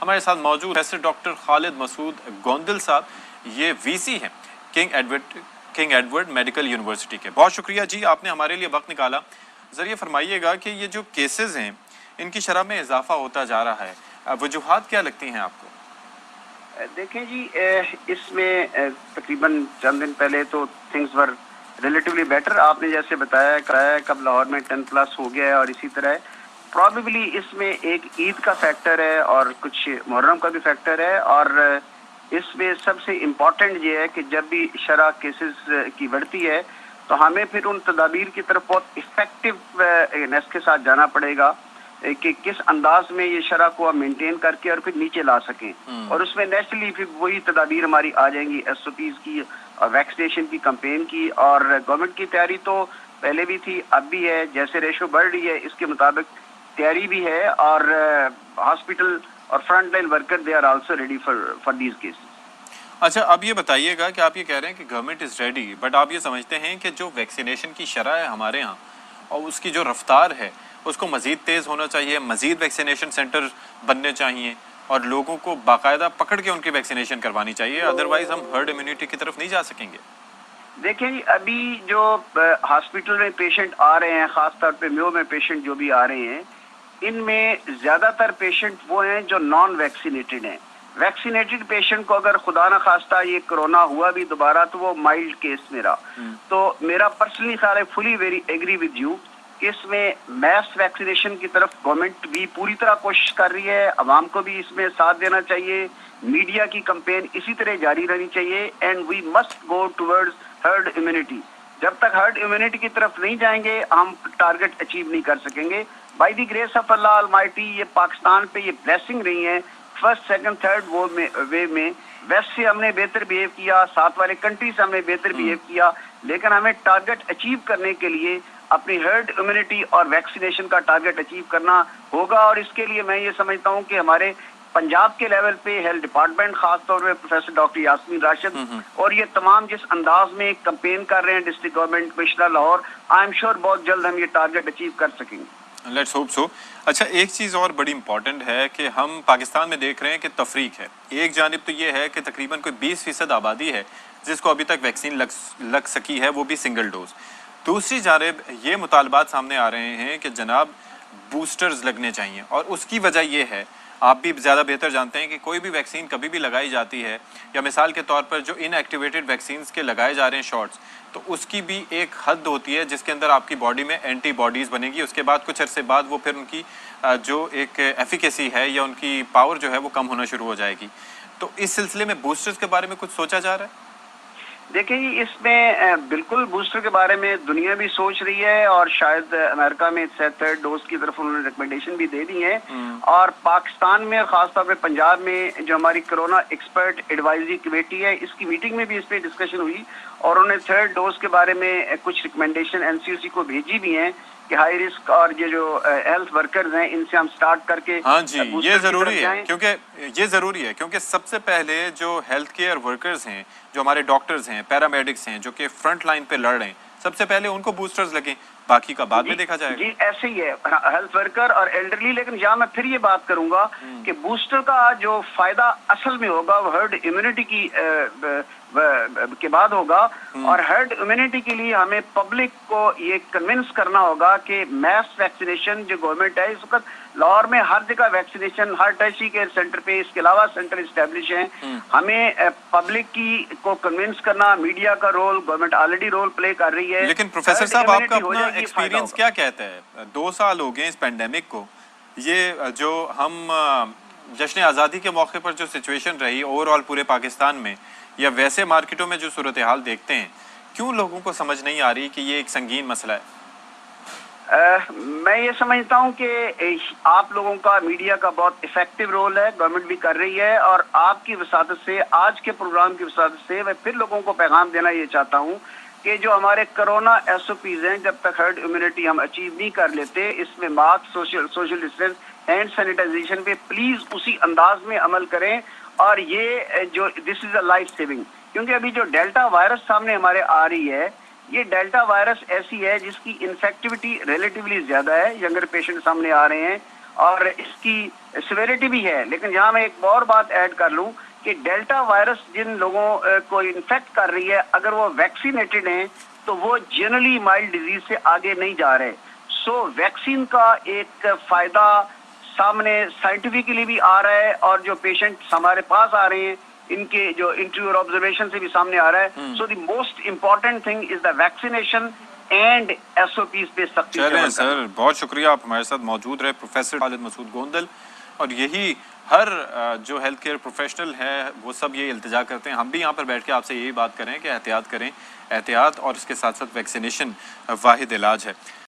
ہمارے ساتھ موجود پروفیسر ڈاکٹر خالد مسعود گوندل صاحب، یہ وی سی ہیں کنگ ایڈورڈ میڈیکل یونیورسٹی کے. بہت شکریہ جی، آپ نے ہمارے لیے وقت نکالا. ذریعہ فرمائیے گا کہ یہ جو کیسز ہیں ان کی شرح میں اضافہ ہوتا جا رہا ہے، وجوہات کیا لگتی ہیں آپ کو؟ دیکھیں جی، اس میں تقریباً چند دن پہلے تو تھنگز ور ریلیٹیولی بیٹر. آپ نے جیسے بتایا کرایا کب لاہور میں 10+ ہو گیا ہے، اور اسی طرح پرابیبلی اس میں ایک عید کا فیکٹر ہے اور کچھ محرم کا بھی فیکٹر ہے. اور اس میں سب سے امپورٹنٹ یہ ہے کہ جب بھی شرح کیسز کی بڑھتی ہے تو ہمیں پھر ان تدابیر کی طرف بہت افیکٹونیس کے ساتھ جانا پڑے گا کہ کس انداز میں یہ شرح کو ہم مینٹین کر کے اور پھر نیچے لا سکیں. اور اس میں نیچرلی پھر وہی تدابیر ہماری آ جائیں گی، ایس او پیز کی اور ویکسینیشن کی کمپین کی. اور گورنمنٹ کی تیاری تو پہلے بھی تھی، اب بھی ہے. جیسے ریشو بڑھ رہی ہے اس کے مطابق تیاری بھی ہے، اور ہاسپٹل اور front line worker they are also ready for these cases. اچھا، اب یہ بتائیے گا کہ آپ یہ کہہ رہے ہیں کہ گورنمنٹ از ریڈی، بٹ آپ یہ سمجھتے ہیں کہ جو ویکسینیشن کی شرح ہے ہمارے ہاں اور اس کی جو رفتار ہے اس کو مزید تیز ہونا چاہیے، مزید ویکسینیشن سینٹر بننے چاہیے اور لوگوں کو باقاعدہ پکڑ کے ان کی ویکسینیشن کروانی چاہیے، ادروائز ہم ہرڈ امیونٹی کی طرف نہیں جا سکیں گے؟ دیکھیں جی، ابھی جو ہاسپٹل میں پیشنٹ آ رہے ہیں، خاص طور پہ میو میں پیشنٹ جو بھی آ رہے ہیں، ان میں زیادہ تر پیشنٹ وہ ہیں جو نان ویکسینیٹڈ ہیں. ویکسینیٹڈ پیشنٹ کو اگر خدا نہ خواستہ یہ کرونا ہوا بھی دوبارہ تو وہ مائلڈ کیس میرا. تو میرا پرسنلی خیال ہے، فلی ویری ایگری ود یو، کہ اس میں میس ویکسینیشن کی طرف گورنمنٹ بھی پوری طرح کوشش کر رہی ہے. عوام کو بھی اس میں ساتھ دینا چاہیے، میڈیا کی کمپین اسی طرح جاری رہنی چاہیے. And we must go towards herd immunity. جب تک ہرڈ امیونٹی کی طرف نہیں جائیں گے ہم ٹارگٹ اچیو نہیں کر سکیں گے. By the grace of Allah almighty یہ پاکستان پہ یہ بلیسنگ رہی ہے فرسٹ سیکنڈ تھرڈ ویو میں. ویسٹ سے ہم نے بہتر بہیو کیا، ساتھ والے کنٹری سے ہم نے بہتر بہیو کیا، لیکن ہمیں ٹارگٹ اچیو کرنے کے لیے اپنی ہرڈ امیونٹی اور ویکسینیشن کا ٹارگٹ اچیو کرنا ہوگا. اور اس کے لیے میں یہ سمجھتا ہوں کہ ہمارے پنجاب کے لیول پہ ہیلتھ ڈپارٹمنٹ، خاص طور پہ پروفیسر ڈاکٹر یاسمین راشد اور یہ تمام جس انداز میں کمپین کر رہے ہیں district government commissioner Lahore, I am sure بہت جلد ہم یہ ٹارگٹ اچیو کر سکیں گے. Let's hope so. اچھا، ایک چیز اور بڑی امپورٹنٹ ہے کہ ہم پاکستان میں دیکھ رہے ہیں کہ تفریق ہے. ایک جانب تو یہ ہے کہ تقریباً کوئی 20% آبادی ہے جس کو ابھی تک ویکسین لگ سکی ہے، وہ بھی سنگل ڈوز. دوسری جانب یہ مطالبات سامنے آ رہے ہیں کہ جناب بوسٹرز لگنے چاہیے، اور اس کی وجہ یہ ہے، آپ بھی زیادہ بہتر جانتے ہیں کہ کوئی بھی ویکسین کبھی بھی لگائی جاتی ہے، یا مثال کے طور پر جو ان ایکٹیویٹڈ ویکسینز کے لگائے جا رہے ہیں شاٹس، تو اس کی بھی ایک حد ہوتی ہے جس کے اندر آپ کی باڈی میں اینٹی باڈیز بنے گی. اس کے بعد کچھ عرصے بعد وہ پھر ان کی جو ایک ایفیکیسی ہے یا ان کی پاور جو ہے وہ کم ہونا شروع ہو جائے گی. تو اس سلسلے میں بوسٹرز کے بارے میں کچھ سوچا جا رہا ہے؟ دیکھیں جی، اس میں بالکل بوسٹر کے بارے میں دنیا بھی سوچ رہی ہے، اور شاید امریکہ میں تھرڈ ڈوز کی طرف انہوں نے ریکمنڈیشن بھی دے دی ہے. اور پاکستان میں خاص طور پہ پنجاب میں جو ہماری کرونا ایکسپرٹ ایڈوائزری کمیٹی ہے، اس کی میٹنگ میں بھی اس پہ ڈسکشن ہوئی، اور انہوں نے تھرڈ ڈوز کے بارے میں کچھ ریکمنڈیشن این سی او سی کو بھیجی بھی ہیں کہ ہائی رسک اور یہ جو ہیلتھ ورکرز ہیں ان سے ہم سٹارٹ کر کے. ہاں جی، یہ ضروری ہے کیونکہ سب سے پہلے جو ہیلتھ کیئر ورکرز ہیں، جو ہمارے ڈاکٹرز ہیں، پیرامیڈکس ہیں، جو کہ فرنٹ لائن پہ لڑ رہے ہیں، سب سے پہلے ان کو بوسٹرز لگیں، باقی کا بعد میں دیکھا جائے گا. جی ایسے ہی ہے، ہیلتھ ورکر اور ایلڈرلی. لیکن یہاں میں پھر یہ بات کروں گا کہ بوسٹر کا جو فائدہ اصل میں ہوگا وہ ہرڈ امیونٹی کی کے بعد ہوگا. اور ہرڈ امیونٹی کے لیے ہمیں پبلک کو یہ کنونس کرنا ہوگا کہ میس ویکسینیشن جو گورنمنٹ ہے اس وقت لاہور میں ہر جگہ ویکسینیشن، ہر ٹیسٹی کیئر سینٹر پہ، اس کے علاوہ سینٹر اسٹیبلش ہیں. ہمیں پبلک کی کو کنونس کرنا، میڈیا کا role, government already role play کر رہی ہے. لیکن پروفیسر صاحب، آپ کا اپنا ایکسپیرینس کیا کہتا ہے؟ 2 سال ہو گئے اس پینڈیمک کو. یہ جو ہم جشن آزادی کے موقع پر جو سچویشن رہی اوور آل پورے پاکستان میں، یا ویسے مارکیٹوں میں جو صورتحال دیکھتے ہیں، کیوں لوگوں کو سمجھ نہیں آ رہی کہ یہ ایک سنگین مسئلہ ہے؟ میں یہ سمجھتا ہوں کہ آپ لوگوں کا، میڈیا کا بہت افیکٹو رول ہے، گورنمنٹ بھی کر رہی ہے. اور آپ کی وساطت سے، آج کے پروگرام کی وساطت سے میں پھر لوگوں کو پیغام دینا یہ چاہتا ہوں کہ جو ہمارے کرونا ایس او پیز ہیں، جب تک ہرڈ امیونٹی ہم اچیو نہیں کر لیتے، اس میں mask, social distance, hand sanitisation پہ پلیز اسی انداز میں عمل کریں. اور یہ جو دس از اے لائف سیونگ، کیونکہ ابھی جو ڈیلٹا وائرس سامنے ہمارے آ رہی ہے، یہ ڈیلٹا وائرس ایسی ہے جس کی انفیکٹیوٹی ریلیٹیولی زیادہ ہے. ینگر پیشنٹ سامنے آ رہے ہیں، اور اس کی سیویرٹی بھی ہے. لیکن یہاں میں ایک اور بات ایڈ کر لوں کہ ڈیلٹا وائرس جن لوگوں کو انفیکٹ کر رہی ہے اگر وہ ویکسینیٹڈ ہیں تو وہ جنرلی مائلڈ ڈیزیز سے آگے نہیں جا رہے. سو ویکسین کا ایک فائدہ سامنے سائنٹیفکلی بھی آ رہا ہے اور جو پیشنٹس ہمارے پاس آ رہے ہیں ان کے جو انٹرویو اور آبزرویشن سے بھی سامنے آ رہا ہے. So the most important thing is the vaccination and S O Ps پہ سختی سے. چلیں سر، بہت شکریہ، آپ ہمارے ساتھ موجود رہے پروفیسر خالد مسعود گوندل. اور یہی ہر جو ہیلتھ کیئر پروفیشنل ہے وہ سب یہ التجا کرتے ہیں. ہم بھی یہاں پر بیٹھ کے آپ سے یہی بات کریں کہ احتیاط کریں، احتیاط اور اس کے ساتھ ساتھ ویکسینیشن واحد علاج ہے.